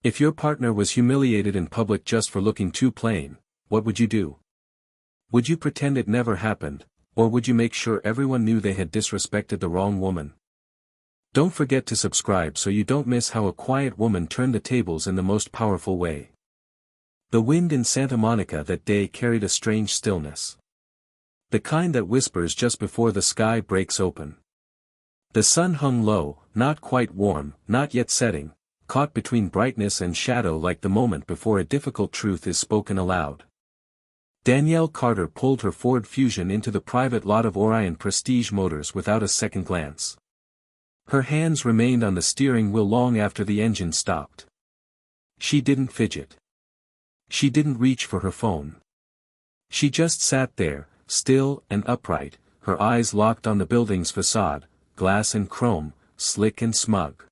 If your partner was humiliated in public just for looking too plain, what would you do? Would you pretend it never happened, or would you make sure everyone knew they had disrespected the wrong woman? Don't forget to subscribe so you don't miss how a quiet woman turned the tables in the most powerful way. The wind in Santa Monica that day carried a strange stillness. The kind that whispers just before the sky breaks open. The sun hung low, not quite warm, not yet setting, caught between brightness and shadow like the moment before a difficult truth is spoken aloud. Danielle Carter pulled her Ford Fusion into the private lot of Orion Prestige Motors without a second glance. Her hands remained on the steering wheel long after the engine stopped. She didn't fidget. She didn't reach for her phone. She just sat there, still and upright, her eyes locked on the building's facade, glass and chrome, slick and smug.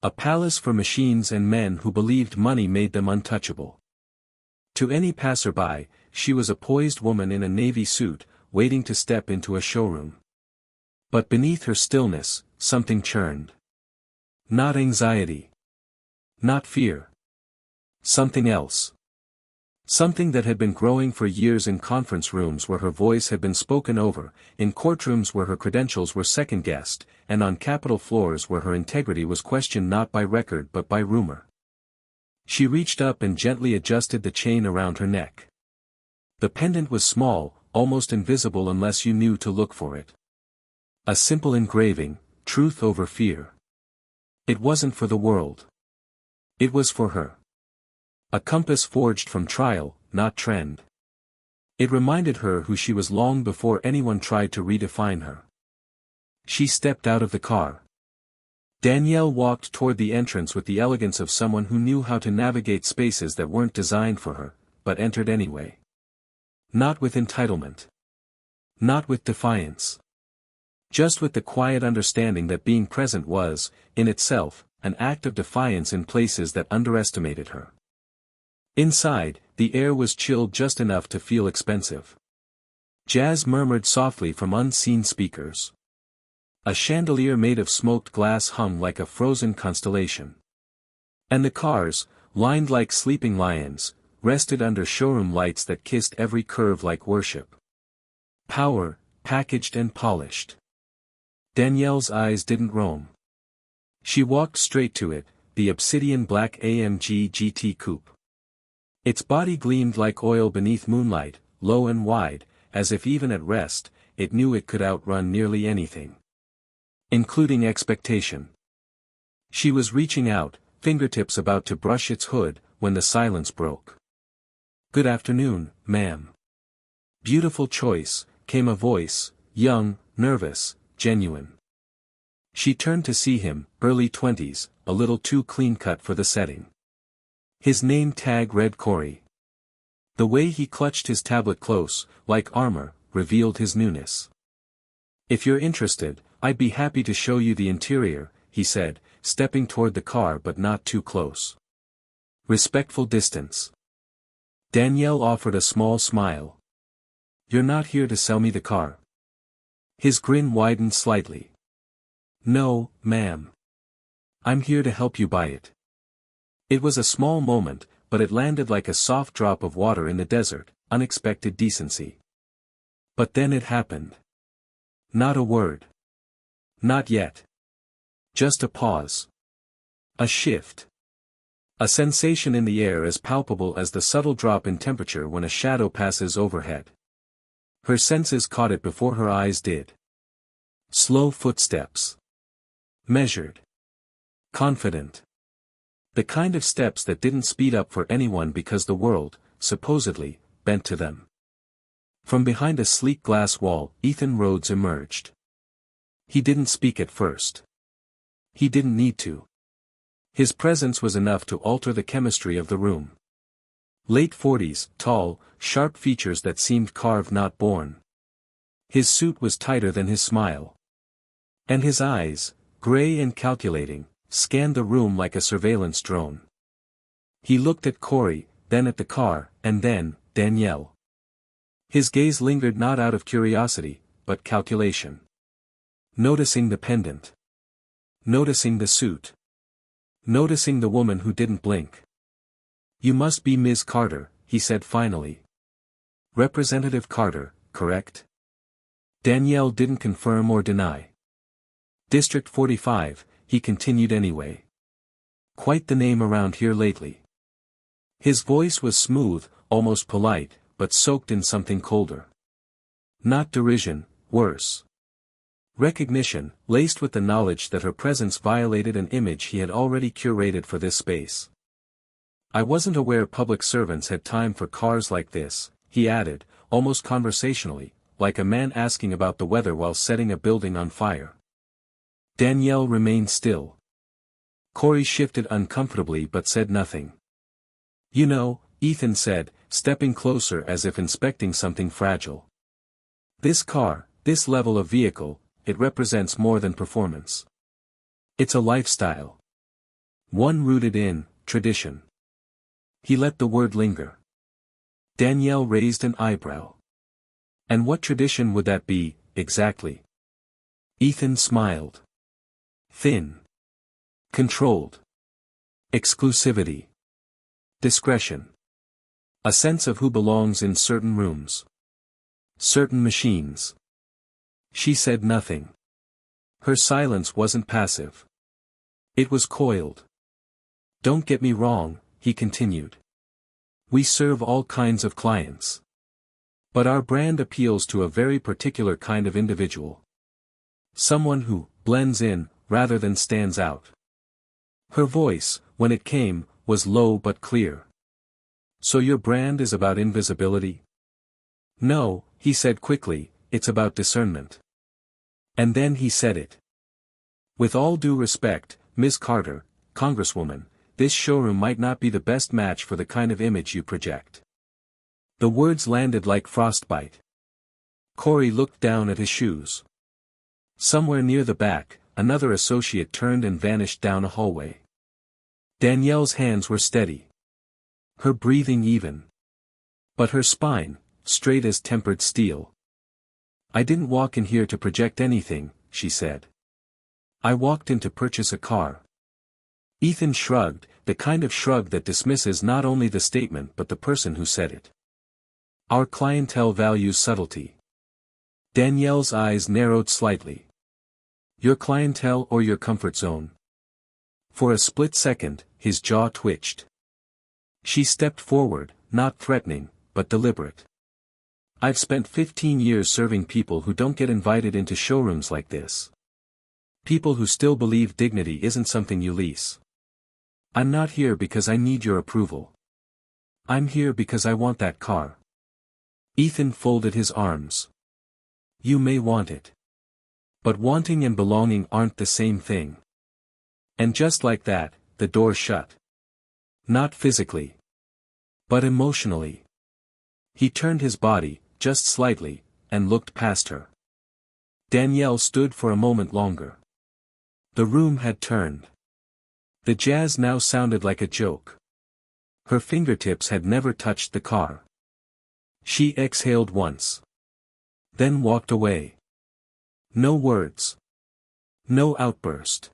A palace for machines and men who believed money made them untouchable. To any passerby, she was a poised woman in a navy suit, waiting to step into a showroom. But beneath her stillness, something churned. Not anxiety. Not fear. Something else. Something that had been growing for years in conference rooms where her voice had been spoken over, in courtrooms where her credentials were second-guessed, and on Capitol floors where her integrity was questioned not by record but by rumor. She reached up and gently adjusted the chain around her neck. The pendant was small, almost invisible unless you knew to look for it. A simple engraving, truth over fear. It wasn't for the world. It was for her. A compass forged from trial, not trend. It reminded her who she was long before anyone tried to redefine her. She stepped out of the car. Danielle walked toward the entrance with the elegance of someone who knew how to navigate spaces that weren't designed for her, but entered anyway. Not with entitlement. Not with defiance. Just with the quiet understanding that being present was, in itself, an act of defiance in places that underestimated her. Inside, the air was chilled just enough to feel expensive. Jazz murmured softly from unseen speakers. A chandelier made of smoked glass hung like a frozen constellation. And the cars, lined like sleeping lions, rested under showroom lights that kissed every curve like worship. Power, packaged and polished. Danielle's eyes didn't roam. She walked straight to it, the obsidian black AMG GT Coupe. Its body gleamed like oil beneath moonlight, low and wide, as if even at rest, it knew it could outrun nearly anything. Including expectation. She was reaching out, fingertips about to brush its hood, when the silence broke. "Good afternoon, ma'am." "Beautiful choice," came a voice, young, nervous, genuine. She turned to see him, early 20s, a little too clean-cut for the setting. His name tag read Corey. The way he clutched his tablet close, like armor, revealed his newness. "If you're interested, I'd be happy to show you the interior," he said, stepping toward the car but not too close. Respectful distance. Danielle offered a small smile. "You're not here to sell me the car?" His grin widened slightly. "No, ma'am. I'm here to help you buy it." It was a small moment, but it landed like a soft drop of water in the desert, unexpected decency. But then it happened. Not a word. Not yet. Just a pause. A shift. A sensation in the air as palpable as the subtle drop in temperature when a shadow passes overhead. Her senses caught it before her eyes did. Slow footsteps. Measured. Confident. The kind of steps that didn't speed up for anyone because the world, supposedly, bent to them. From behind a sleek glass wall, Ethan Rhodes emerged. He didn't speak at first. He didn't need to. His presence was enough to alter the chemistry of the room. Late 40s, tall, sharp features that seemed carved not born. His suit was tighter than his smile. And his eyes, gray and calculating, scanned the room like a surveillance drone. He looked at Corey, then at the car, and then, Danielle. His gaze lingered not out of curiosity, but calculation. Noticing the pendant. Noticing the suit. noticing the woman who didn't blink. "You must be Ms. Carter," he said finally. "Representative Carter, correct?" Danielle didn't confirm or deny. "District 45, he continued anyway. "Quite the name around here lately." His voice was smooth, almost polite, but soaked in something colder. Not derision, worse. Recognition, laced with the knowledge that her presence violated an image he had already curated for this space. "I wasn't aware public servants had time for cars like this," he added, almost conversationally, like a man asking about the weather while setting a building on fire. Danielle remained still. Corey shifted uncomfortably but said nothing. "You know," Ethan said, stepping closer as if inspecting something fragile. "This car, this level of vehicle, it represents more than performance. It's a lifestyle. One rooted in tradition." He let the word linger. Danielle raised an eyebrow. "And what tradition would that be, exactly?" Ethan smiled. "Thin. Controlled. Exclusivity. Discretion. A sense of who belongs in certain rooms. Certain machines." She said nothing. Her silence wasn't passive. It was coiled. "Don't get me wrong," he continued. "We serve all kinds of clients. But our brand appeals to a very particular kind of individual. Someone who blends in, rather than stands out." Her voice, when it came, was low but clear. "So your brand is about invisibility?" "No," he said quickly, "it's about discernment." And then he said it. "With all due respect, Ms. Carter, Congresswoman, this showroom might not be the best match for the kind of image you project." The words landed like frostbite. Corey looked down at his shoes. Somewhere near the back, another associate turned and vanished down a hallway. Danielle's hands were steady. Her breathing even. But her spine, straight as tempered steel. "I didn't walk in here to project anything," she said. "I walked in to purchase a car." Ethan shrugged, the kind of shrug that dismisses not only the statement but the person who said it. "Our clientele values subtlety." Danielle's eyes narrowed slightly. "Your clientele or your comfort zone?" For a split second, his jaw twitched. She stepped forward, not threatening, but deliberate. "I've spent 15 years serving people who don't get invited into showrooms like this. People who still believe dignity isn't something you lease. I'm not here because I need your approval. I'm here because I want that car." Ethan folded his arms. "You may want it. But wanting and belonging aren't the same thing." And just like that, the door shut. Not physically. But emotionally. He turned his body, just slightly, and looked past her. Danielle stood for a moment longer. The room had turned. The jazz now sounded like a joke. Her fingertips had never touched the car. She exhaled once. Then walked away. No words. No outburst.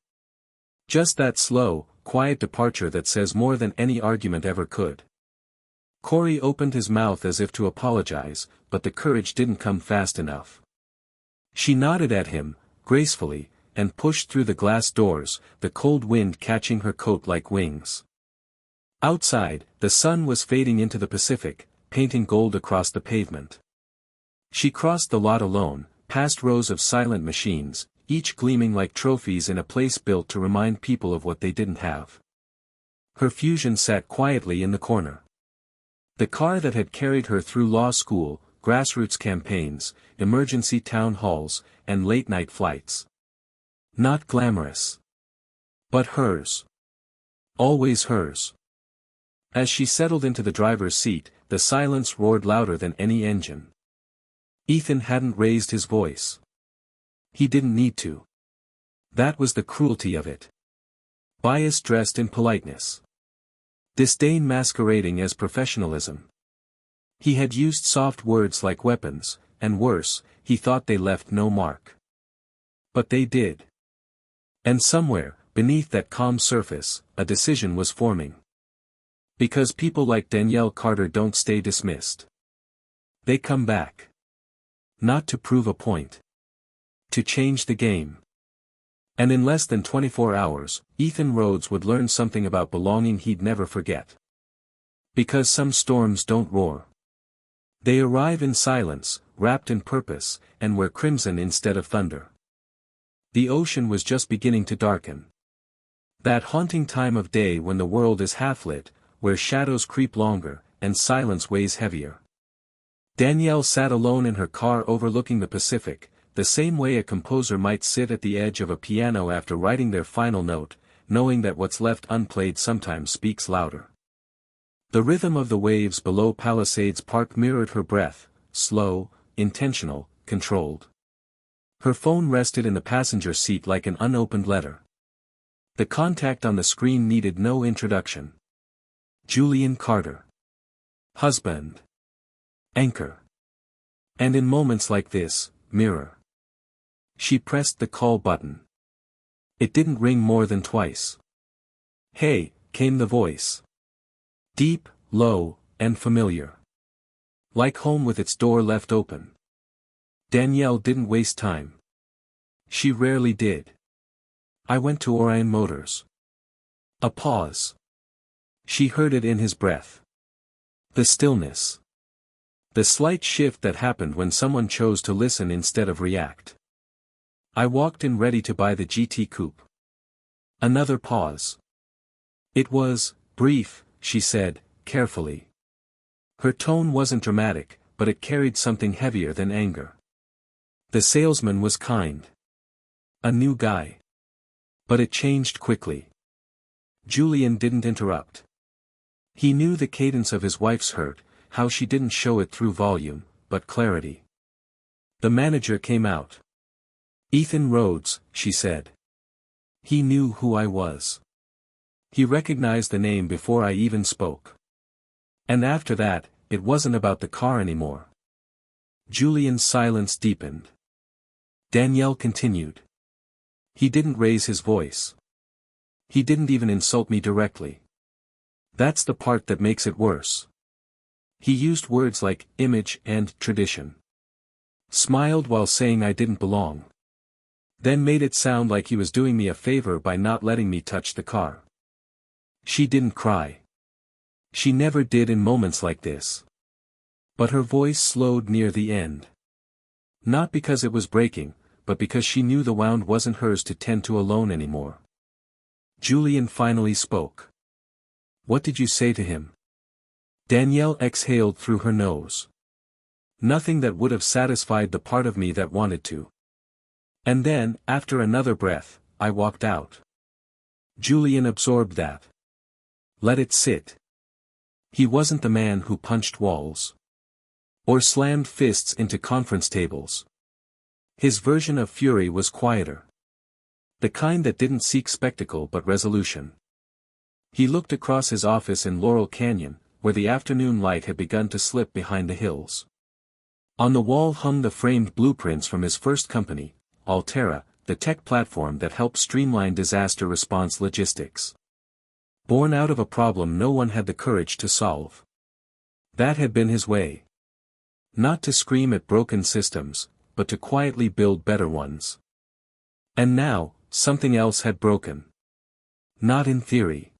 Just that slow, quiet departure that says more than any argument ever could. Corey opened his mouth as if to apologize, but the courage didn't come fast enough. She nodded at him, gracefully, and pushed through the glass doors, the cold wind catching her coat like wings. Outside, the sun was fading into the Pacific, painting gold across the pavement. She crossed the lot alone, past rows of silent machines, each gleaming like trophies in a place built to remind people of what they didn't have. Her Fusion sat quietly in the corner. The car that had carried her through law school, grassroots campaigns, emergency town halls, and late-night flights. Not glamorous. But hers. Always hers. As she settled into the driver's seat, the silence roared louder than any engine. Ethan hadn't raised his voice. He didn't need to. That was the cruelty of it. Bias dressed in politeness. Disdain masquerading as professionalism. He had used soft words like weapons, and worse, he thought they left no mark. But they did. And somewhere, beneath that calm surface, a decision was forming. Because people like Danielle Carter don't stay dismissed. They come back. Not to prove a point. To change the game. And in less than 24 hours, Ethan Rhodes would learn something about belonging he'd never forget. Because some storms don't roar. They arrive in silence, wrapped in purpose, and wear crimson instead of thunder. The ocean was just beginning to darken. That haunting time of day when the world is half-lit, where shadows creep longer, and silence weighs heavier. Danielle sat alone in her car overlooking the Pacific, the same way a composer might sit at the edge of a piano after writing their final note, knowing that what's left unplayed sometimes speaks louder. The rhythm of the waves below Palisades Park mirrored her breath, slow, intentional, controlled. Her phone rested in the passenger seat like an unopened letter. The contact on the screen needed no introduction. Julian Carter. Husband. Anchor. And in moments like this, mirror. She pressed the call button. It didn't ring more than twice. "Hey," came the voice. Deep, low, and familiar. Like home with its door left open. Danielle didn't waste time. She rarely did. "I went to Orion Motors." A pause. She heard it in his breath. The stillness. The slight shift that happened when someone chose to listen instead of react. "I walked in ready to buy the GT coupe." Another pause. "It was brief," she said, carefully. Her tone wasn't dramatic, but it carried something heavier than anger. The salesman was kind. A new guy. But it changed quickly. Julian didn't interrupt. He knew the cadence of his wife's hurt, how she didn't show it through volume, but clarity. The manager came out. "Ethan Rhodes," she said. "He knew who I was. He recognized the name before I even spoke. And after that, it wasn't about the car anymore." Julian's silence deepened. Danielle continued. "He didn't raise his voice. He didn't even insult me directly. That's the part that makes it worse. He used words like image and tradition. Smiled while saying I didn't belong. Then made it sound like he was doing me a favor by not letting me touch the car." She didn't cry. She never did in moments like this. But her voice slowed near the end. Not because it was breaking, but because she knew the wound wasn't hers to tend to alone anymore. Julian finally spoke. "What did you say to him?" Danielle exhaled through her nose. "Nothing that would have satisfied the part of me that wanted to." And then, after another breath, "I walked out." Julian absorbed that. Let it sit. He wasn't the man who punched walls. Or slammed fists into conference tables. His version of fury was quieter. The kind that didn't seek spectacle but resolution. He looked across his office in Laurel Canyon, where the afternoon light had begun to slip behind the hills. On the wall hung the framed blueprints from his first company, Altera, the tech platform that helped streamline disaster response logistics. Born out of a problem no one had the courage to solve. That had been his way. Not to scream at broken systems, but to quietly build better ones. And now, something else had broken. Not in theory.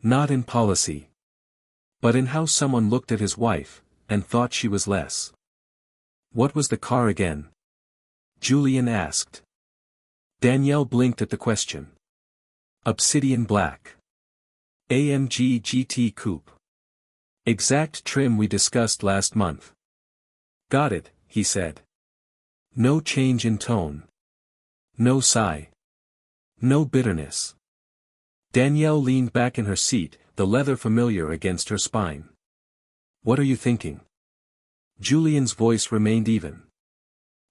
Not in policy. But in how someone looked at his wife, and thought she was less. "What was the car again?" Julian asked. Danielle blinked at the question. "Obsidian black. AMG GT Coupe. Exact trim we discussed last month." "Got it," he said. No change in tone. No sigh. No bitterness. Danielle leaned back in her seat, the leather familiar against her spine. "What are you thinking?" Julian's voice remained even.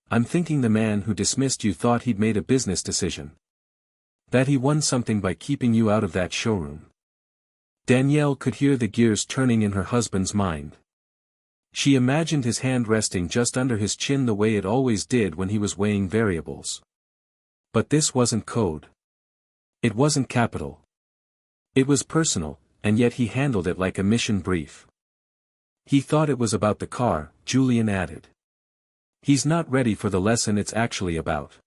"I'm thinking the man who dismissed you thought he'd made a business decision. That he won something by keeping you out of that showroom." Danielle could hear the gears turning in her husband's mind. She imagined his hand resting just under his chin the way it always did when he was weighing variables. But this wasn't code. It wasn't capital. It was personal, and yet he handled it like a mission brief. He thought it was about the car, Julian added. He's not ready for the lesson it's actually about.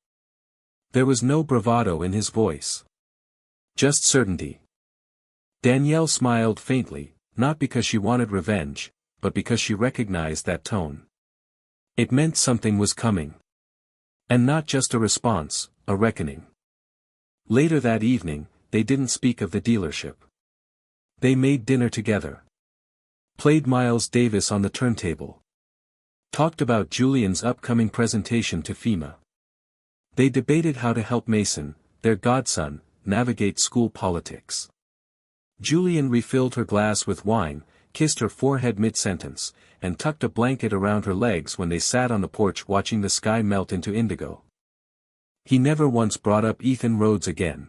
There was no bravado in his voice. Just certainty. Danielle smiled faintly, not because she wanted revenge, but because she recognized that tone. It meant something was coming. And not just a response, a reckoning. Later that evening, they didn't speak of the dealership. They made dinner together. Played Miles Davis on the turntable. Talked about Julian's upcoming presentation to FEMA. They debated how to help Mason, their godson, navigate school politics. Julian refilled her glass with wine, kissed her forehead mid-sentence, and tucked a blanket around her legs when they sat on the porch watching the sky melt into indigo. He never once brought up Ethan Rhodes again.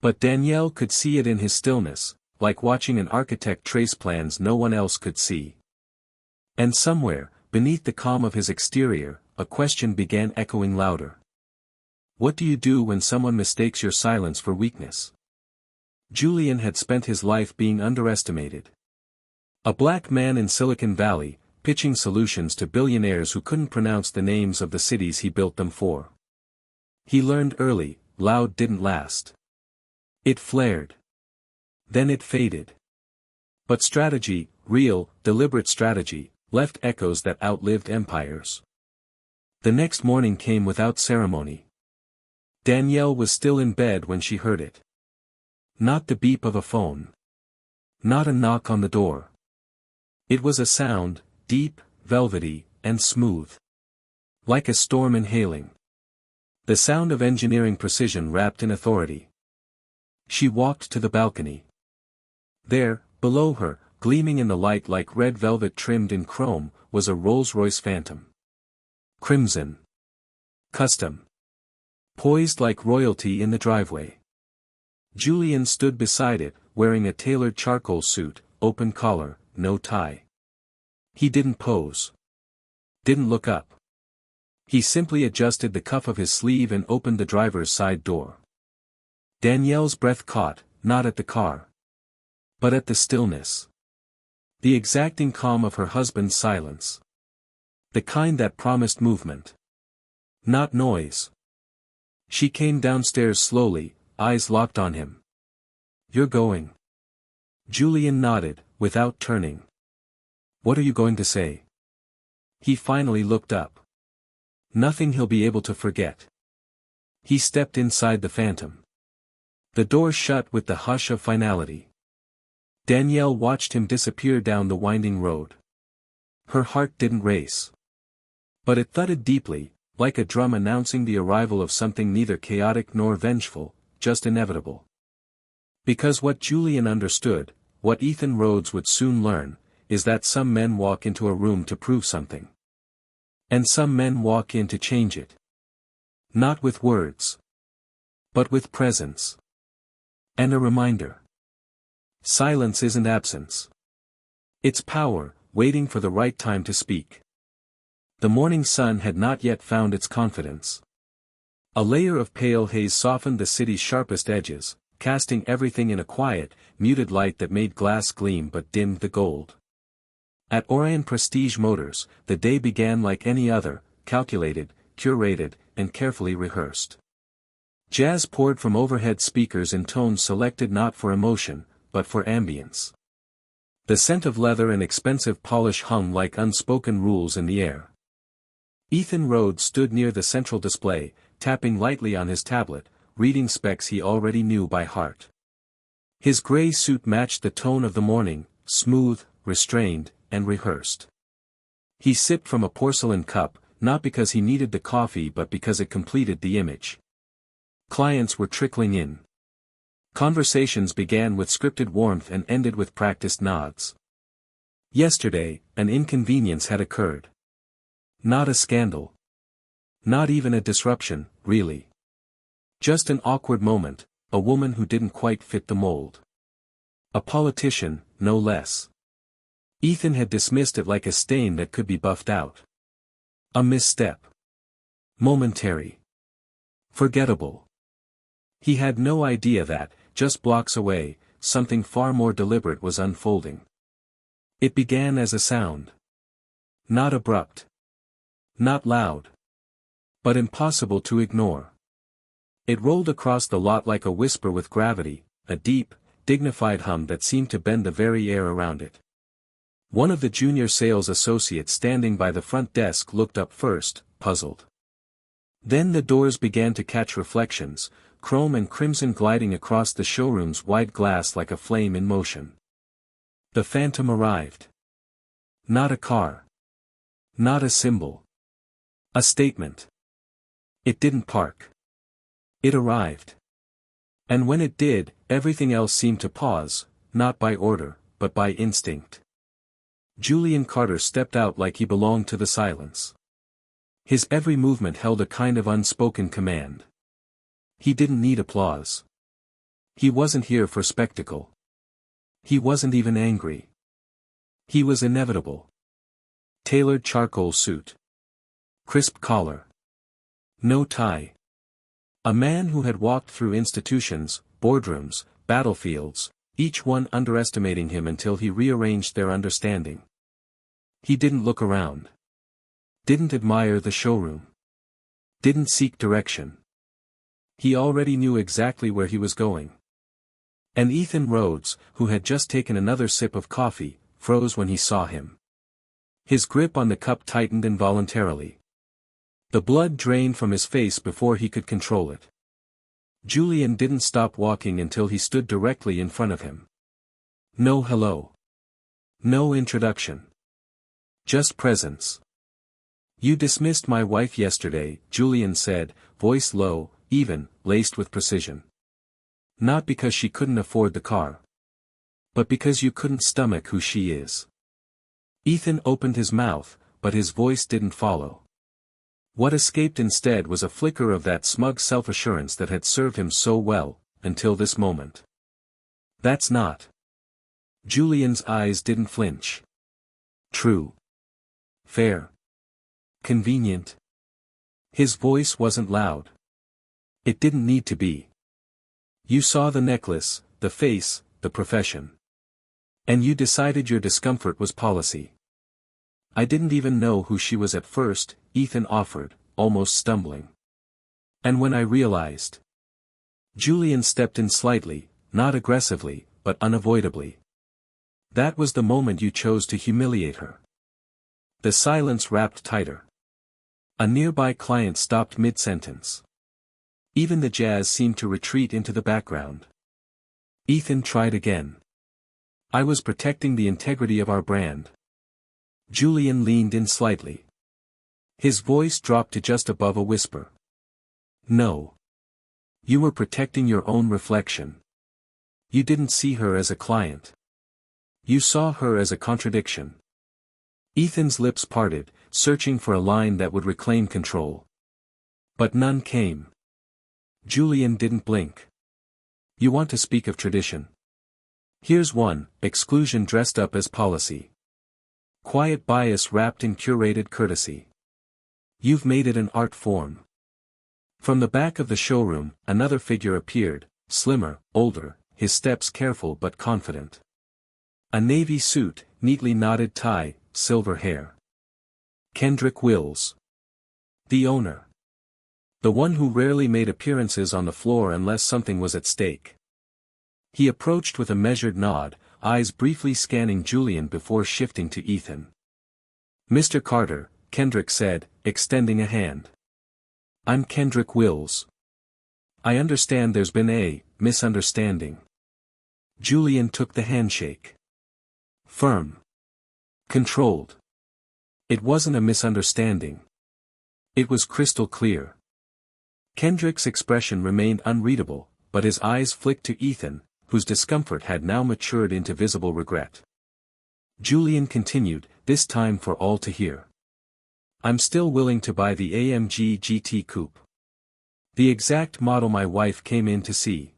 But Danielle could see it in his stillness, like watching an architect trace plans no one else could see. And somewhere, beneath the calm of his exterior, a question began echoing louder. What do you do when someone mistakes your silence for weakness? Julian had spent his life being underestimated. A black man in Silicon Valley, pitching solutions to billionaires who couldn't pronounce the names of the cities he built them for. He learned early, loud didn't last. It flared. Then it faded. But strategy, real, deliberate strategy, left echoes that outlived empires. The next morning came without ceremony. Danielle was still in bed when she heard it. Not the beep of a phone. Not a knock on the door. It was a sound, deep, velvety, and smooth. Like a storm inhaling. The sound of engineering precision wrapped in authority. She walked to the balcony. There, below her, gleaming in the light like red velvet trimmed in chrome, was a Rolls-Royce Phantom. Crimson. Custom. Poised like royalty in the driveway. Julian stood beside it, wearing a tailored charcoal suit, open collar, no tie. He didn't pose. Didn't look up. He simply adjusted the cuff of his sleeve and opened the driver's side door. Danielle's breath caught, not at the car. But at the stillness. The exacting calm of her husband's silence. The kind that promised movement. Not noise. She came downstairs slowly, eyes locked on him. You're going. Julian nodded, without turning. What are you going to say? He finally looked up. Nothing he'll be able to forget. He stepped inside the Phantom. The door shut with the hush of finality. Danielle watched him disappear down the winding road. Her heart didn't race. But it thudded deeply, like a drum announcing the arrival of something neither chaotic nor vengeful, just inevitable. Because what Julian understood, what Ethan Rhodes would soon learn, is that some men walk into a room to prove something. And some men walk in to change it. Not with words. But with presence. And a reminder. Silence isn't absence. It's power, waiting for the right time to speak. The morning sun had not yet found its confidence. A layer of pale haze softened the city's sharpest edges, casting everything in a quiet, muted light that made glass gleam but dimmed the gold. At Orion Prestige Motors, the day began like any other, calculated, curated, and carefully rehearsed. Jazz poured from overhead speakers in tones selected not for emotion, but for ambience. The scent of leather and expensive polish hung like unspoken rules in the air. Ethan Rhodes stood near the central display, tapping lightly on his tablet, reading specs he already knew by heart. His gray suit matched the tone of the morning, smooth, restrained, and rehearsed. He sipped from a porcelain cup, not because he needed the coffee but because it completed the image. Clients were trickling in. Conversations began with scripted warmth and ended with practiced nods. Yesterday, an inconvenience had occurred. Not a scandal. Not even a disruption, really. Just an awkward moment, a woman who didn't quite fit the mold. A politician, no less. Ethan had dismissed it like a stain that could be buffed out. A misstep. Momentary. Forgettable. He had no idea that, just blocks away, something far more deliberate was unfolding. It began as a sound. Not abrupt. Not loud. But impossible to ignore. It rolled across the lot like a whisper with gravity, a deep, dignified hum that seemed to bend the very air around it. One of the junior sales associates standing by the front desk looked up first, puzzled. Then the doors began to catch reflections, chrome and crimson gliding across the showroom's wide glass like a flame in motion. The phantom arrived. Not a car. Not a symbol. A statement. It didn't park. It arrived. And when it did, everything else seemed to pause, not by order, but by instinct. Julian Carter stepped out like he belonged to the silence. His every movement held a kind of unspoken command. He didn't need applause. He wasn't here for spectacle. He wasn't even angry. He was inevitable. Tailored charcoal suit. Crisp collar. No tie. A man who had walked through institutions, boardrooms, battlefields, each one underestimating him until he rearranged their understanding. He didn't look around. Didn't admire the showroom. Didn't seek direction. He already knew exactly where he was going. And Ethan Rhodes, who had just taken another sip of coffee, froze when he saw him. His grip on the cup tightened involuntarily. The blood drained from his face before he could control it. Julian didn't stop walking until he stood directly in front of him. No hello. No introduction. Just presence. You dismissed my wife yesterday, Julian said, voice low, even, laced with precision. Not because she couldn't afford the car. But because you couldn't stomach who she is. Ethan opened his mouth, but his voice didn't follow. What escaped instead was a flicker of that smug self-assurance that had served him so well, until this moment. That's not. Julian's eyes didn't flinch. True. Fair. Convenient. His voice wasn't loud. It didn't need to be. You saw the necklace, the face, the profession. And you decided your discomfort was policy. I didn't even know who she was at first, Ethan offered, almost stumbling. And when I realized. Julian stepped in slightly, not aggressively, but unavoidably. That was the moment you chose to humiliate her. The silence wrapped tighter. A nearby client stopped mid-sentence. Even the jazz seemed to retreat into the background. Ethan tried again. I was protecting the integrity of our brand. Julian leaned in slightly. His voice dropped to just above a whisper. No. You were protecting your own reflection. You didn't see her as a client. You saw her as a contradiction. Ethan's lips parted, searching for a line that would reclaim control. But none came. Julian didn't blink. You want to speak of tradition? Here's one, exclusion dressed up as policy. Quiet bias wrapped in curated courtesy. You've made it an art form. From the back of the showroom, another figure appeared, slimmer, older, his steps careful but confident. A navy suit, neatly knotted tie, silver hair. Kendrick Wills. The owner. The one who rarely made appearances on the floor unless something was at stake. He approached with a measured nod, eyes briefly scanning Julian before shifting to Ethan. Mr. Carter, Kendrick said, extending a hand. I'm Kendrick Wills. I understand there's been a misunderstanding. Julian took the handshake. Firm. Controlled. It wasn't a misunderstanding. It was crystal clear. Kendrick's expression remained unreadable, but his eyes flicked to Ethan, whose discomfort had now matured into visible regret. Julian continued, this time for all to hear. I'm still willing to buy the AMG GT Coupe. The exact model my wife came in to see.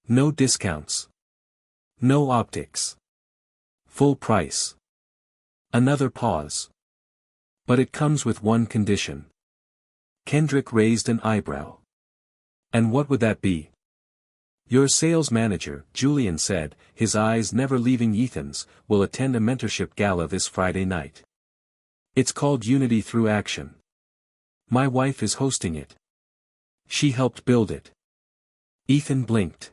No discounts. No optics. Full price. Another pause. But it comes with one condition. Kendrick raised an eyebrow. And what would that be? Your sales manager, Julian said, his eyes never leaving Ethan's, will attend a mentorship gala this Friday night. It's called Unity Through Action. My wife is hosting it. She helped build it. Ethan blinked.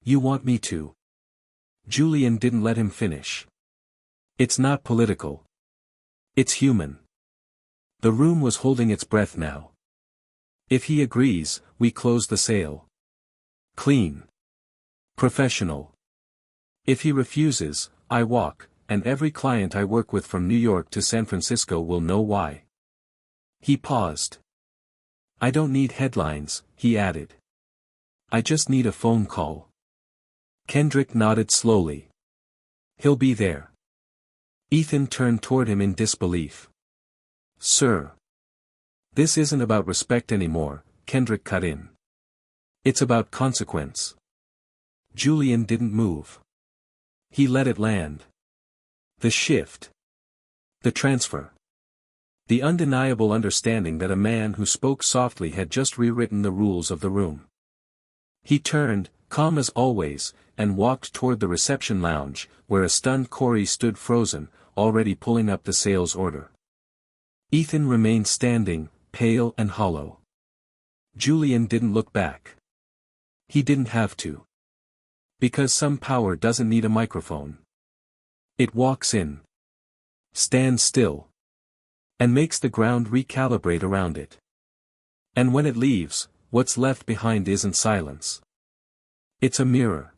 You want me to? Julian didn't let him finish. It's not political. It's human. The room was holding its breath now. If he agrees, we close the sale. Clean. Professional. If he refuses, I walk, and every client I work with from New York to San Francisco will know why. He paused. I don't need headlines, he added. I just need a phone call. Kendrick nodded slowly. He'll be there. Ethan turned toward him in disbelief. Sir. This isn't about respect anymore, Kendrick cut in. It's about consequence. Julian didn't move. He let it land. The shift. The transfer. The undeniable understanding that a man who spoke softly had just rewritten the rules of the room. He turned, calm as always, and walked toward the reception lounge, where a stunned Corey stood frozen, already pulling up the sales order. Ethan remained standing, pale and hollow. Julian didn't look back. He didn't have to. Because some power doesn't need a microphone. It walks in. Stands still. And makes the ground recalibrate around it. And when it leaves, what's left behind isn't silence. It's a mirror.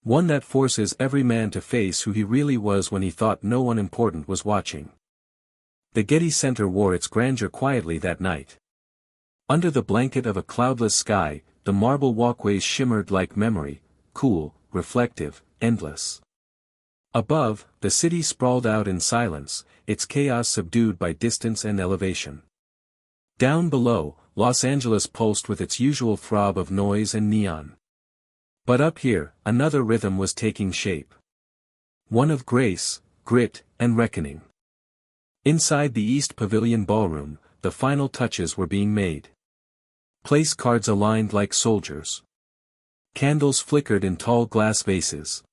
One that forces every man to face who he really was when he thought no one important was watching. The Getty Center wore its grandeur quietly that night. Under the blanket of a cloudless sky, the marble walkways shimmered like memory, cool, reflective, endless. Above, the city sprawled out in silence, its chaos subdued by distance and elevation. Down below, Los Angeles pulsed with its usual throb of noise and neon. But up here, another rhythm was taking shape. One of grace, grit, and reckoning. Inside the East Pavilion ballroom, the final touches were being made. Place cards aligned like soldiers. Candles flickered in tall glass vases.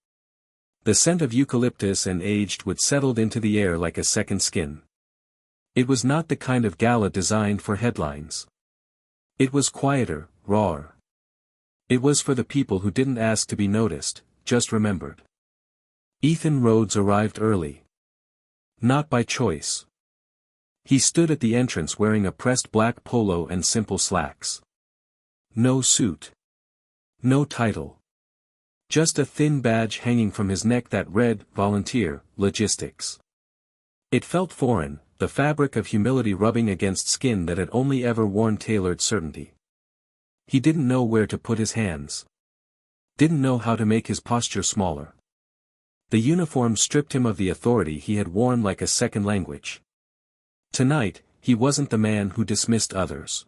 The scent of eucalyptus and aged wood settled into the air like a second skin. It was not the kind of gala designed for headlines. It was quieter, rawer. It was for the people who didn't ask to be noticed, just remembered. Ethan Rhodes arrived early. Not by choice. He stood at the entrance wearing a pressed black polo and simple slacks. No suit. No title. Just a thin badge hanging from his neck that read, Volunteer, Logistics. It felt foreign, the fabric of humility rubbing against skin that had only ever worn tailored certainty. He didn't know where to put his hands. Didn't know how to make his posture smaller. The uniform stripped him of the authority he had worn like a second language. Tonight, he wasn't the man who dismissed others.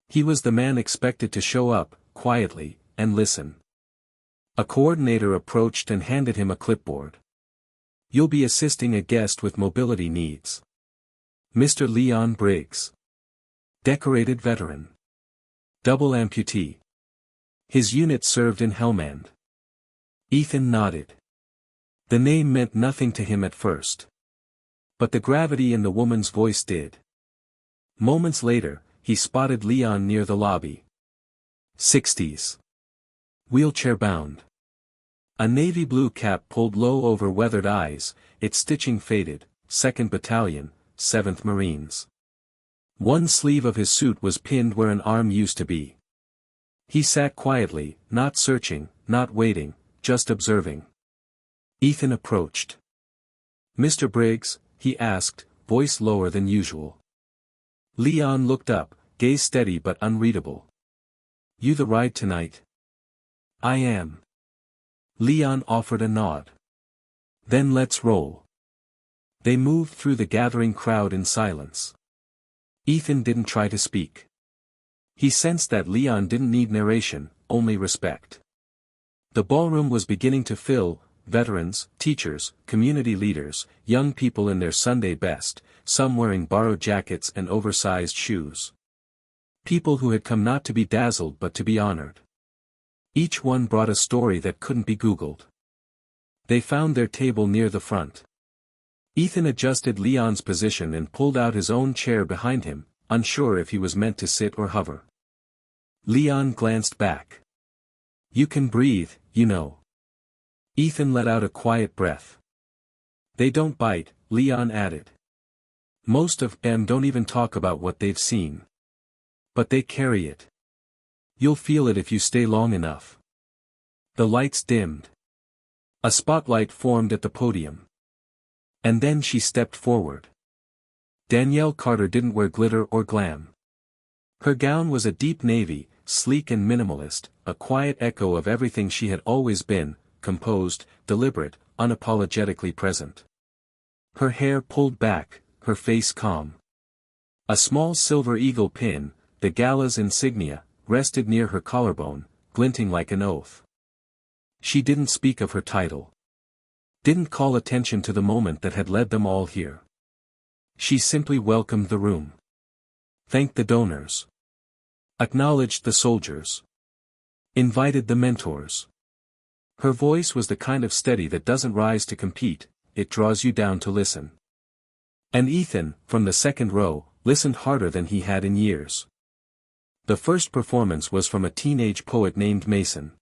He was the man expected to show up, quietly, and listen. A coordinator approached and handed him a clipboard. You'll be assisting a guest with mobility needs. Mr. Leon Briggs. Decorated veteran. Double amputee. His unit served in Helmand. Ethan nodded. The name meant nothing to him at first. But the gravity in the woman's voice did. Moments later, he spotted Leon near the lobby. 60s. Wheelchair-bound. A navy blue cap pulled low over weathered eyes, its stitching faded, 2nd Battalion, 7th Marines. One sleeve of his suit was pinned where an arm used to be. He sat quietly, not searching, not waiting, just observing. Ethan approached. Mr. Briggs, he asked, voice lower than usual. Leon looked up, gaze steady but unreadable. You the ride tonight? I am. Leon offered a nod. Then let's roll. They moved through the gathering crowd in silence. Ethan didn't try to speak. He sensed that Leon didn't need narration, only respect. The ballroom was beginning to fill, veterans, teachers, community leaders, young people in their Sunday best, some wearing borrowed jackets and oversized shoes. People who had come not to be dazzled but to be honored. Each one brought a story that couldn't be Googled. They found their table near the front. Ethan adjusted Leon's position and pulled out his own chair behind him, unsure if he was meant to sit or hover. Leon glanced back. "You can breathe, you know." Ethan let out a quiet breath. "They don't bite," Leon added. "Most of them don't even talk about what they've seen. But they carry it. You'll feel it if you stay long enough." The lights dimmed. A spotlight formed at the podium. And then she stepped forward. Danielle Carter didn't wear glitter or glam. Her gown was a deep navy, sleek and minimalist, a quiet echo of everything she had always been, composed, deliberate, unapologetically present. Her hair pulled back, her face calm. A small silver eagle pin, the gala's insignia, rested near her collarbone, glinting like an oath. She didn't speak of her title. Didn't call attention to the moment that had led them all here. She simply welcomed the room. Thanked the donors. Acknowledged the soldiers. Invited the mentors. Her voice was the kind of steady that doesn't rise to compete, it draws you down to listen. And Ethan, from the second row, listened harder than he had in years. The first performance was from a teenage poet named Mason.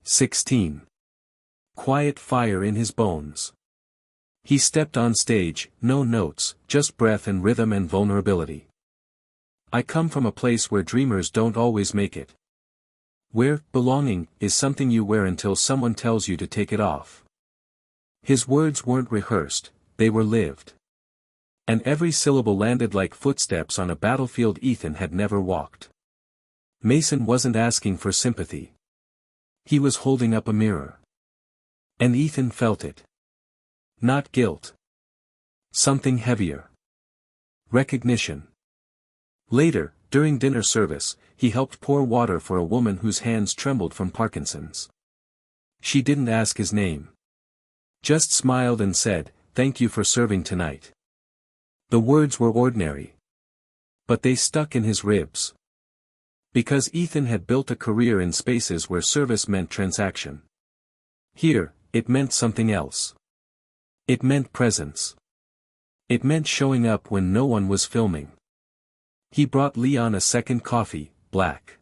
16. Quiet fire in his bones. He stepped on stage, no notes, just breath and rhythm and vulnerability. "I come from a place where dreamers don't always make it. Where belonging is something you wear until someone tells you to take it off." His words weren't rehearsed, they were lived. And every syllable landed like footsteps on a battlefield Ethan had never walked. Mason wasn't asking for sympathy. He was holding up a mirror. And Ethan felt it. Not guilt. Something heavier. Recognition. Later, during dinner service, he helped pour water for a woman whose hands trembled from Parkinson's. She didn't ask his name. Just smiled and said, "Thank you for serving tonight." The words were ordinary. But they stuck in his ribs. Because Ethan had built a career in spaces where service meant transaction. Here, it meant something else. It meant presence. It meant showing up when no one was filming. He brought Leon a second coffee, black.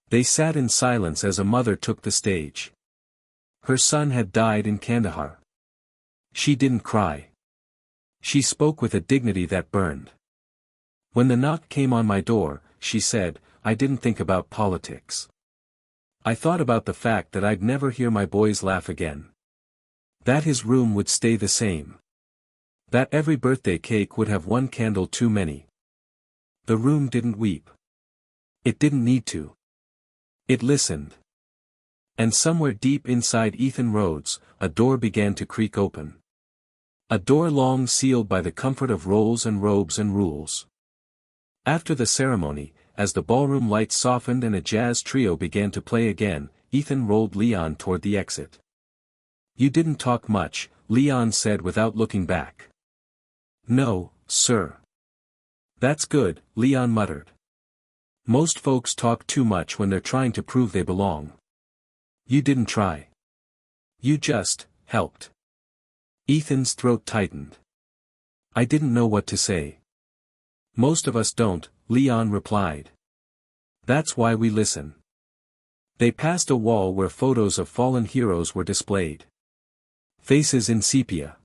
They sat in silence as a mother took the stage. Her son had died in Kandahar. She didn't cry. She spoke with a dignity that burned. "When the knock came on my door," she said, "I didn't think about politics. I thought about the fact that I'd never hear my boys laugh again. That his room would stay the same. That every birthday cake would have one candle too many." The room didn't weep. It didn't need to. It listened. And somewhere deep inside Ethan Rhodes, a door began to creak open. A door long sealed by the comfort of roles and robes and rules. After the ceremony, as the ballroom lights softened and a jazz trio began to play again, Ethan rolled Leon toward the exit. "You didn't talk much," Leon said without looking back. "No, sir." "That's good," Leon muttered. "Most folks talk too much when they're trying to prove they belong. You didn't try. You just helped." Ethan's throat tightened. "I didn't know what to say." "Most of us don't," Leon replied. "That's why we listen." They passed a wall where photos of fallen heroes were displayed. Faces in sepia.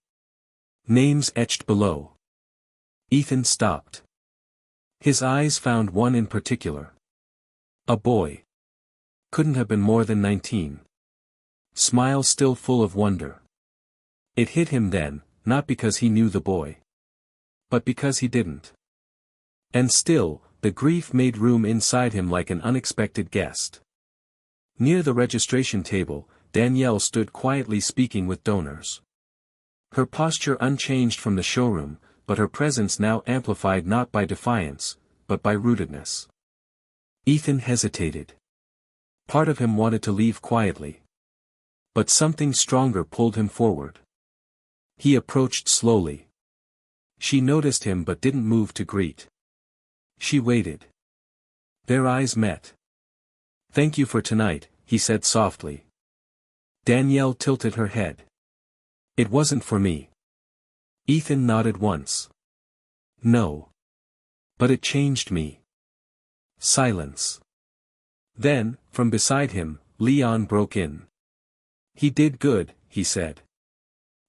Names etched below. Ethan stopped. His eyes found one in particular. A boy. Couldn't have been more than 19. Smile still full of wonder. It hit him then, not because he knew the boy. But because he didn't. And still, the grief made room inside him like an unexpected guest. Near the registration table, Danielle stood quietly speaking with donors. Her posture unchanged from the showroom, but her presence now amplified not by defiance, but by rootedness. Ethan hesitated. Part of him wanted to leave quietly. But something stronger pulled him forward. He approached slowly. She noticed him but didn't move to greet. She waited. Their eyes met. "Thank you for tonight," he said softly. Danielle tilted her head. It wasn't for me. Ethan nodded once. No. But it changed me. Silence. Then, from beside him, Leon broke in. He did good, he said.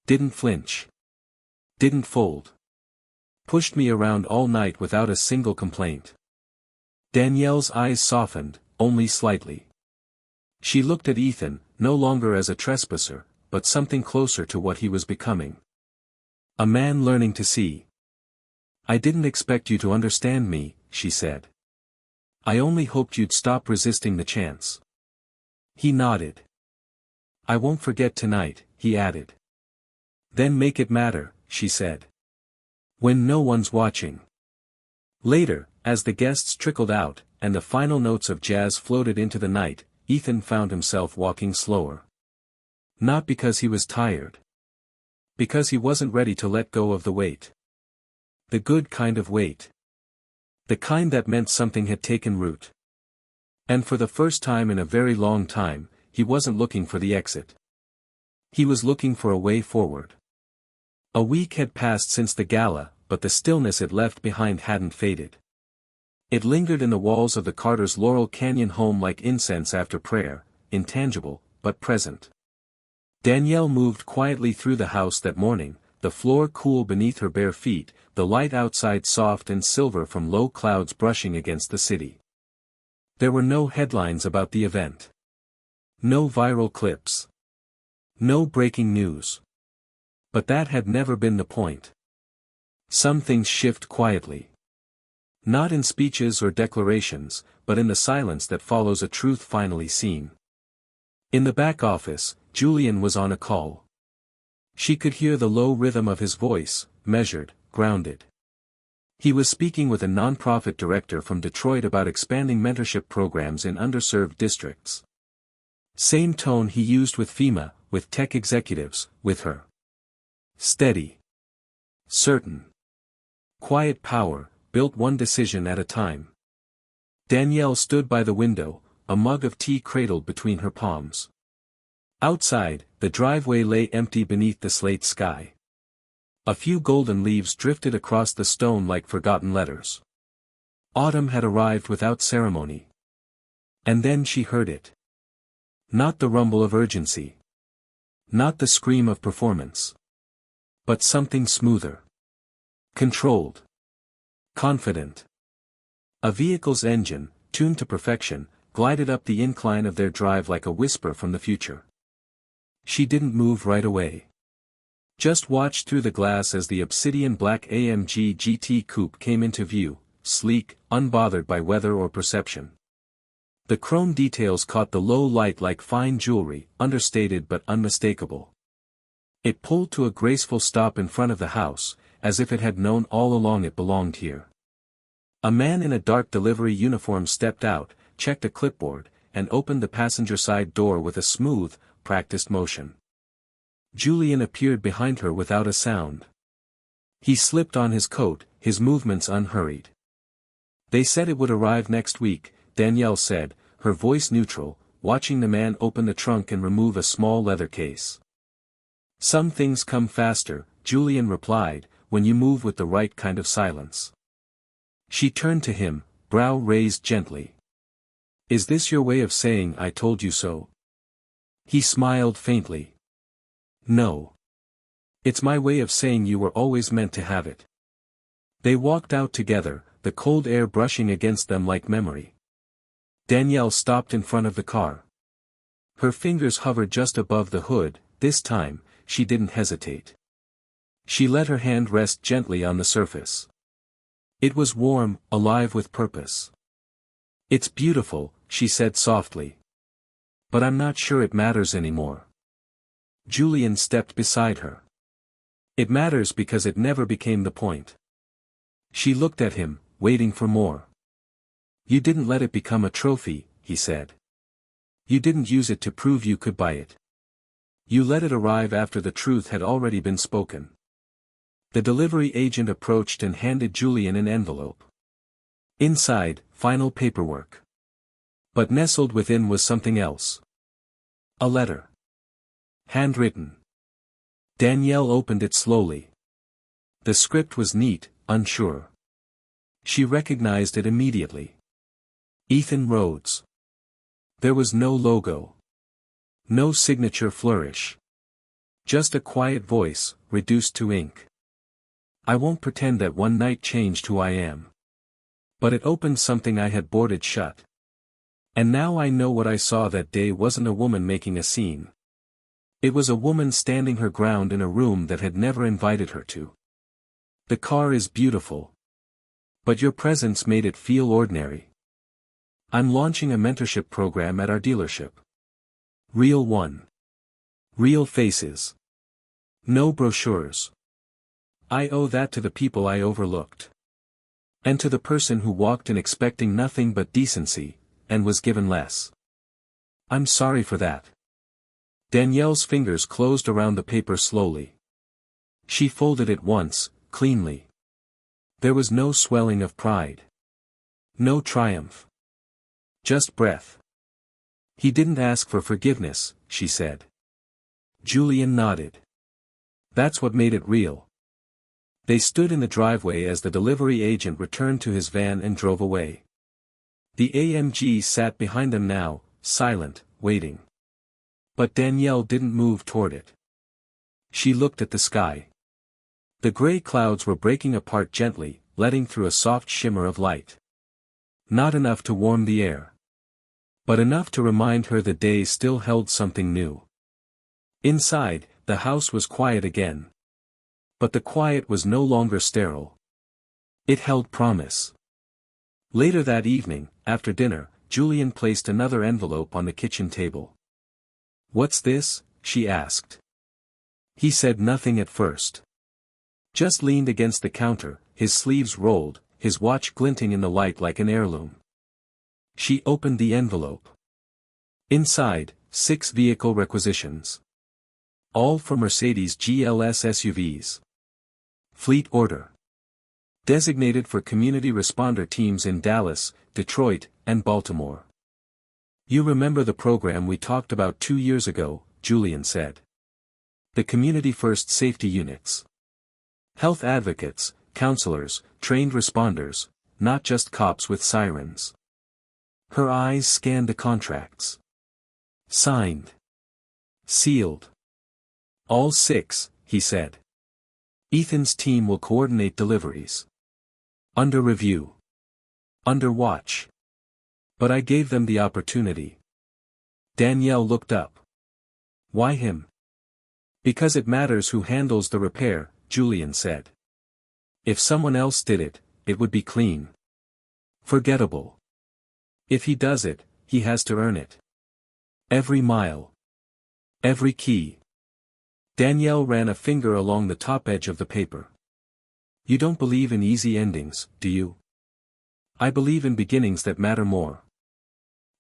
Didn't flinch. Didn't fold. Pushed me around all night without a single complaint. Danielle's eyes softened, only slightly. She looked at Ethan, no longer as a trespasser, but something closer to what he was becoming. A man learning to see. I didn't expect you to understand me, she said. I only hoped you'd stop resisting the chance. He nodded. I won't forget tonight, he added. Then make it matter, she said. When no one's watching. Later, as the guests trickled out, and the final notes of jazz floated into the night, Ethan found himself walking slower. Not because he was tired. Because he wasn't ready to let go of the weight. The good kind of weight. The kind that meant something had taken root. And for the first time in a very long time, he wasn't looking for the exit. He was looking for a way forward. A week had passed since the gala, but the stillness it left behind hadn't faded. It lingered in the walls of the Carter's Laurel Canyon home like incense after prayer, intangible, but present. Danielle moved quietly through the house that morning, the floor cool beneath her bare feet, the light outside soft and silver from low clouds brushing against the city. There were no headlines about the event. No viral clips. No breaking news. But that had never been the point. Some things shift quietly. Not in speeches or declarations, but in the silence that follows a truth finally seen. In the back office, Julian was on a call. She could hear the low rhythm of his voice, measured, grounded. He was speaking with a nonprofit director from Detroit about expanding mentorship programs in underserved districts. Same tone he used with FEMA, with tech executives, with her. Steady. Certain. Quiet power, built one decision at a time. Danielle stood by the window, a mug of tea cradled between her palms. Outside, the driveway lay empty beneath the slate sky. A few golden leaves drifted across the stone like forgotten letters. Autumn had arrived without ceremony. And then she heard it. Not the rumble of urgency. Not the scream of performance. But something smoother. Controlled. Confident. A vehicle's engine, tuned to perfection, glided up the incline of their drive like a whisper from the future. She didn't move right away. Just watched through the glass as the obsidian black AMG GT coupe came into view, sleek, unbothered by weather or perception. The chrome details caught the low light like fine jewelry, understated but unmistakable. It pulled to a graceful stop in front of the house, as if it had known all along it belonged here. A man in a dark delivery uniform stepped out, checked a clipboard, and opened the passenger side door with a smooth, practiced motion. Julian appeared behind her without a sound. He slipped on his coat, his movements unhurried. They said it would arrive next week, Danielle said, her voice neutral, watching the man open the trunk and remove a small leather case. Some things come faster, Julian replied, when you move with the right kind of silence. She turned to him, brow raised gently. Is this your way of saying I told you so? He smiled faintly. No. It's my way of saying you were always meant to have it. They walked out together, the cold air brushing against them like memory. Danielle stopped in front of the car. Her fingers hovered just above the hood, this time, she didn't hesitate. She let her hand rest gently on the surface. It was warm, alive with purpose. It's beautiful, she said softly. But I'm not sure it matters anymore. Julian stepped beside her. It matters because it never became the point. She looked at him, waiting for more. You didn't let it become a trophy, he said. You didn't use it to prove you could buy it. You let it arrive after the truth had already been spoken. The delivery agent approached and handed Julian an envelope. Inside, final paperwork. But nestled within was something else. A letter. Handwritten. Danielle opened it slowly. The script was neat, unsure. She recognized it immediately. Ethan Rhodes. There was no logo. No signature flourish. Just a quiet voice, reduced to ink. I won't pretend that one night changed who I am. But it opened something I had boarded shut. And now I know what I saw that day wasn't a woman making a scene. It was a woman standing her ground in a room that had never invited her to. The car is beautiful. But your presence made it feel ordinary. I'm launching a mentorship program at our dealership. Real one. Real faces. No brochures. I owe that to the people I overlooked. And to the person who walked in expecting nothing but decency, and was given less. I'm sorry for that. Danielle's fingers closed around the paper slowly. She folded it once, cleanly. There was no swelling of pride. No triumph. Just breath. He didn't ask for forgiveness, she said. Julian nodded. That's what made it real. They stood in the driveway as the delivery agent returned to his van and drove away. The AMG sat behind them now, silent, waiting. But Danielle didn't move toward it. She looked at the sky. The gray clouds were breaking apart gently, letting through a soft shimmer of light. Not enough to warm the air. But enough to remind her the day still held something new. Inside, the house was quiet again. But the quiet was no longer sterile. It held promise. Later that evening, after dinner, Julian placed another envelope on the kitchen table. What's this? She asked. He said nothing at first. Just leaned against the counter, his sleeves rolled, his watch glinting in the light like an heirloom. She opened the envelope. Inside, 6 vehicle requisitions. All for Mercedes GLS SUVs. Fleet order. Designated for community responder teams in Dallas, Detroit, and Baltimore. You remember the program we talked about 2 years ago, Julian said. The Community First Safety Units. Health advocates, counselors, trained responders, not just cops with sirens. Her eyes scanned the contracts. Signed. Sealed. All 6, he said. Ethan's team will coordinate deliveries. Under review. Under watch. But I gave them the opportunity. Danielle looked up. Why him? Because it matters who handles the repair, Julian said. If someone else did it, it would be clean. Forgettable. If he does it, he has to earn it. Every mile. Every key. Danielle ran a finger along the top edge of the paper. You don't believe in easy endings, do you? I believe in beginnings that matter more.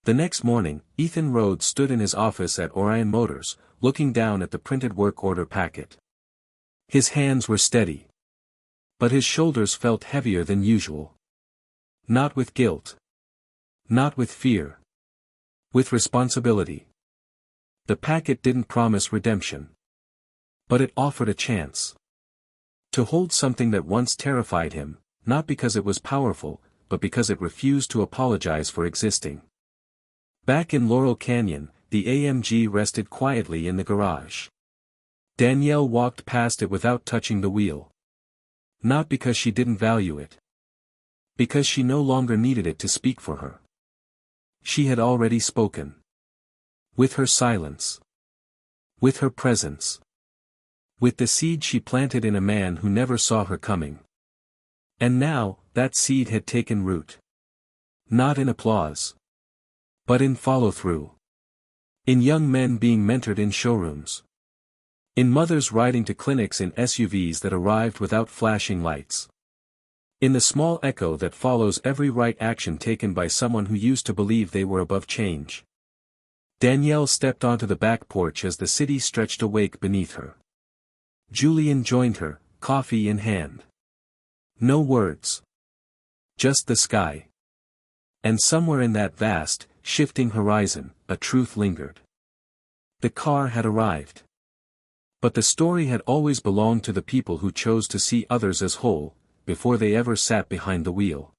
The next morning, Ethan Rhodes stood in his office at Orion Motors, looking down at the printed work order packet. His hands were steady. But his shoulders felt heavier than usual. Not with guilt. Not with fear. With responsibility. The packet didn't promise redemption. But it offered a chance. To hold something that once terrified him, not because it was powerful, but because it refused to apologize for existing. Back in Laurel Canyon, the AMG rested quietly in the garage. Danielle walked past it without touching the wheel. Not because she didn't value it. Because she no longer needed it to speak for her. She had already spoken. With her silence. With her presence. With the seed she planted in a man who never saw her coming. And now, that seed had taken root. Not in applause. But in follow-through. In young men being mentored in showrooms. In mothers riding to clinics in SUVs that arrived without flashing lights. In the small echo that follows every right action taken by someone who used to believe they were above change. Danielle stepped onto the back porch as the city stretched awake beneath her. Julian joined her, coffee in hand. No words. Just the sky. And somewhere in that vast, shifting horizon, a truth lingered. The car had arrived. But the story had always belonged to the people who chose to see others as whole, before they ever sat behind the wheel.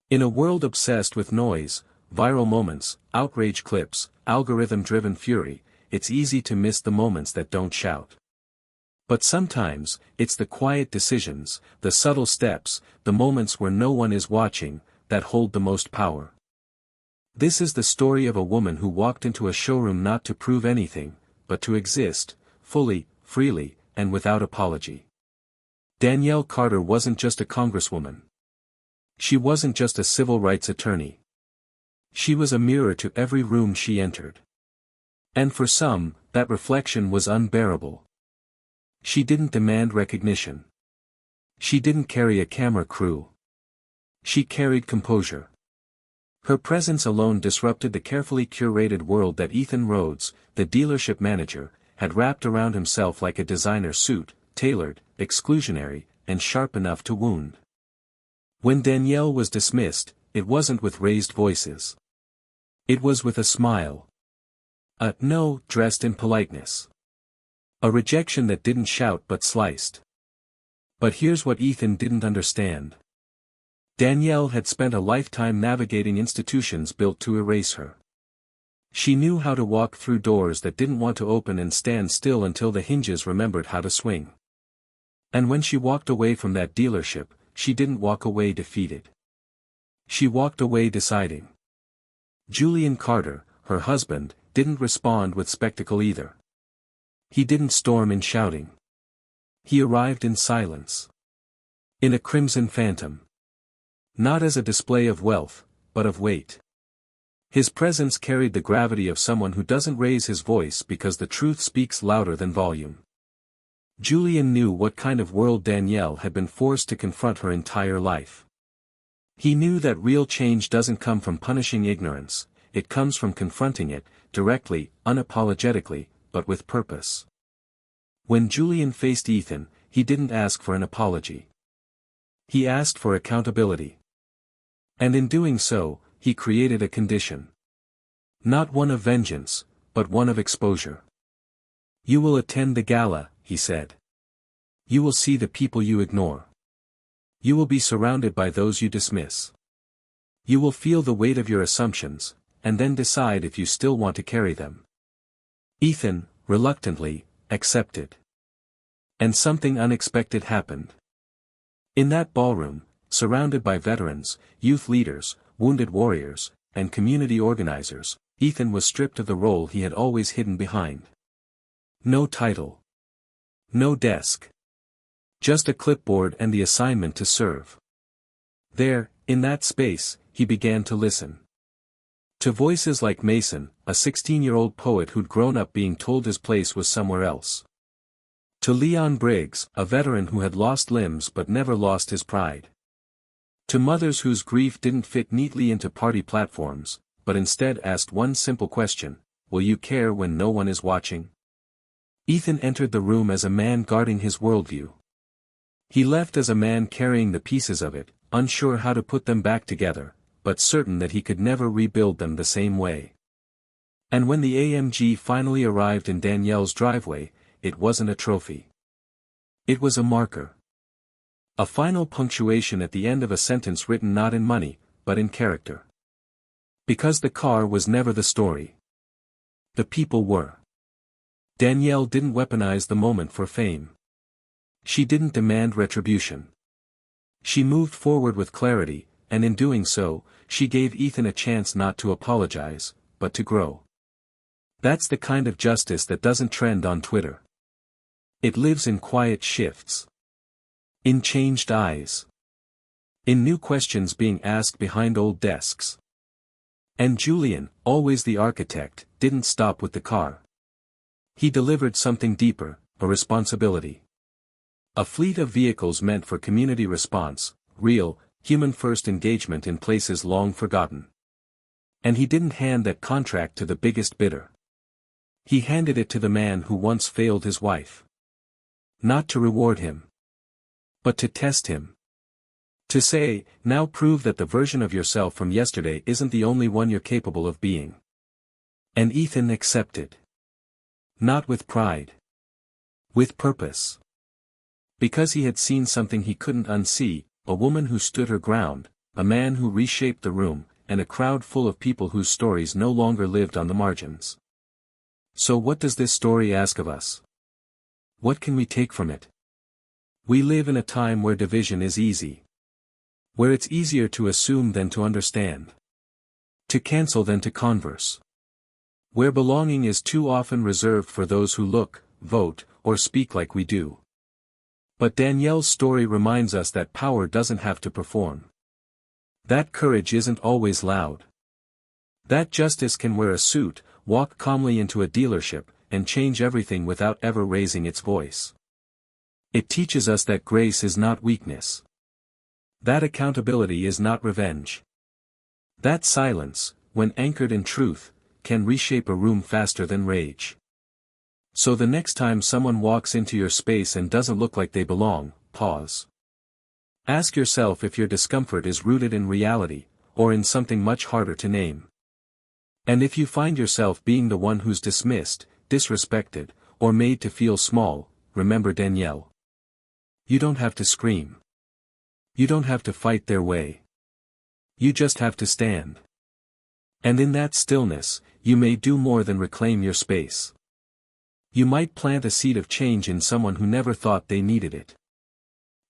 In a world obsessed with noise, viral moments, outrage clips, algorithm-driven fury, it's easy to miss the moments that don't shout. But sometimes, it's the quiet decisions, the subtle steps, the moments where no one is watching, that hold the most power. This is the story of a woman who walked into a showroom not to prove anything, but to exist, fully, freely, and without apology. Danielle Carter wasn't just a congresswoman. She wasn't just a civil rights attorney. She was a mirror to every room she entered. And for some, that reflection was unbearable. She didn't demand recognition. She didn't carry a camera crew. She carried composure. Her presence alone disrupted the carefully curated world that Ethan Rhodes, the dealership manager, had wrapped around himself like a designer suit, tailored, exclusionary, and sharp enough to wound. When Danielle was dismissed, it wasn't with raised voices. It was with a smile. A no dressed in politeness. A rejection that didn't shout but sliced. But here's what Ethan didn't understand. Danielle had spent a lifetime navigating institutions built to erase her. She knew how to walk through doors that didn't want to open and stand still until the hinges remembered how to swing. And when she walked away from that dealership, she didn't walk away defeated. She walked away deciding. Julian Carter, her husband, didn't respond with spectacle either. He didn't storm in shouting. He arrived in silence. In a crimson phantom. Not as a display of wealth, but of weight. His presence carried the gravity of someone who doesn't raise his voice because the truth speaks louder than volume. Julian knew what kind of world Danielle had been forced to confront her entire life. He knew that real change doesn't come from punishing ignorance, it comes from confronting it, directly, unapologetically, but with purpose. When Julian faced Ethan, he didn't ask for an apology. He asked for accountability. And in doing so, he created a condition. Not one of vengeance, but one of exposure. You will attend the gala, he said. You will see the people you ignore. You will be surrounded by those you dismiss. You will feel the weight of your assumptions, and then decide if you still want to carry them. Ethan, reluctantly, accepted. And something unexpected happened. In that ballroom, surrounded by veterans, youth leaders, wounded warriors, and community organizers, Ethan was stripped of the role he had always hidden behind. No title. No desk. Just a clipboard and the assignment to serve. There, in that space, he began to listen. To voices like Mason, a 16-year-old poet who'd grown up being told his place was somewhere else. To Leon Briggs, a veteran who had lost limbs but never lost his pride. To mothers whose grief didn't fit neatly into party platforms, but instead asked one simple question: will you care when no one is watching? Ethan entered the room as a man guarding his worldview. He left as a man carrying the pieces of it, unsure how to put them back together, but certain that he could never rebuild them the same way. And when the AMG finally arrived in Danielle's driveway, it wasn't a trophy. It was a marker. A final punctuation at the end of a sentence written not in money, but in character. Because the car was never the story. The people were. Danielle didn't weaponize the moment for fame. She didn't demand retribution. She moved forward with clarity, and in doing so, she gave Ethan a chance not to apologize, but to grow. That's the kind of justice that doesn't trend on Twitter. It lives in quiet shifts. In changed eyes. In new questions being asked behind old desks. And Julian, always the architect, didn't stop with the car. He delivered something deeper, a responsibility. A fleet of vehicles meant for community response, real, human-first engagement in places long forgotten. And he didn't hand that contract to the biggest bidder. He handed it to the man who once failed his wife. Not to reward him. But to test him. To say, now prove that the version of yourself from yesterday isn't the only one you're capable of being. And Ethan accepted. Not with pride. With purpose. Because he had seen something he couldn't unsee, a woman who stood her ground, a man who reshaped the room, and a crowd full of people whose stories no longer lived on the margins. So what does this story ask of us? What can we take from it? We live in a time where division is easy. Where it's easier to assume than to understand. To cancel than to converse. Where belonging is too often reserved for those who look, vote, or speak like we do. But Danielle's story reminds us that power doesn't have to perform. That courage isn't always loud. That justice can wear a suit, walk calmly into a dealership, and change everything without ever raising its voice. It teaches us that grace is not weakness. That accountability is not revenge. That silence, when anchored in truth, can reshape a room faster than rage. So the next time someone walks into your space and doesn't look like they belong, pause. Ask yourself if your discomfort is rooted in reality, or in something much harder to name. And if you find yourself being the one who's dismissed, disrespected, or made to feel small, remember Danielle. You don't have to scream. You don't have to fight their way. You just have to stand. And in that stillness, you may do more than reclaim your space. You might plant a seed of change in someone who never thought they needed it.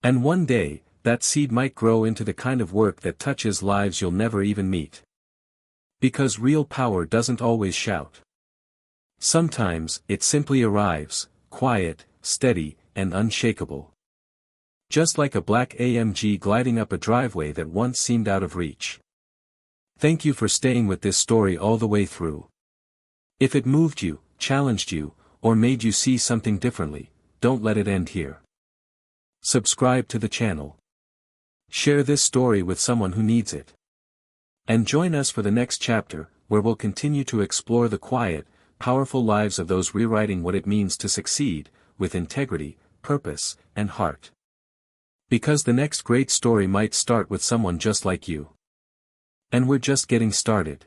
And one day, that seed might grow into the kind of work that touches lives you'll never even meet. Because real power doesn't always shout. Sometimes, it simply arrives, quiet, steady, and unshakable. Just like a black AMG gliding up a driveway that once seemed out of reach. Thank you for staying with this story all the way through. If it moved you, challenged you, or made you see something differently, don't let it end here. Subscribe to the channel. Share this story with someone who needs it. And join us for the next chapter, where we'll continue to explore the quiet, powerful lives of those rewriting what it means to succeed, with integrity, purpose, and heart. Because the next great story might start with someone just like you. And we're just getting started.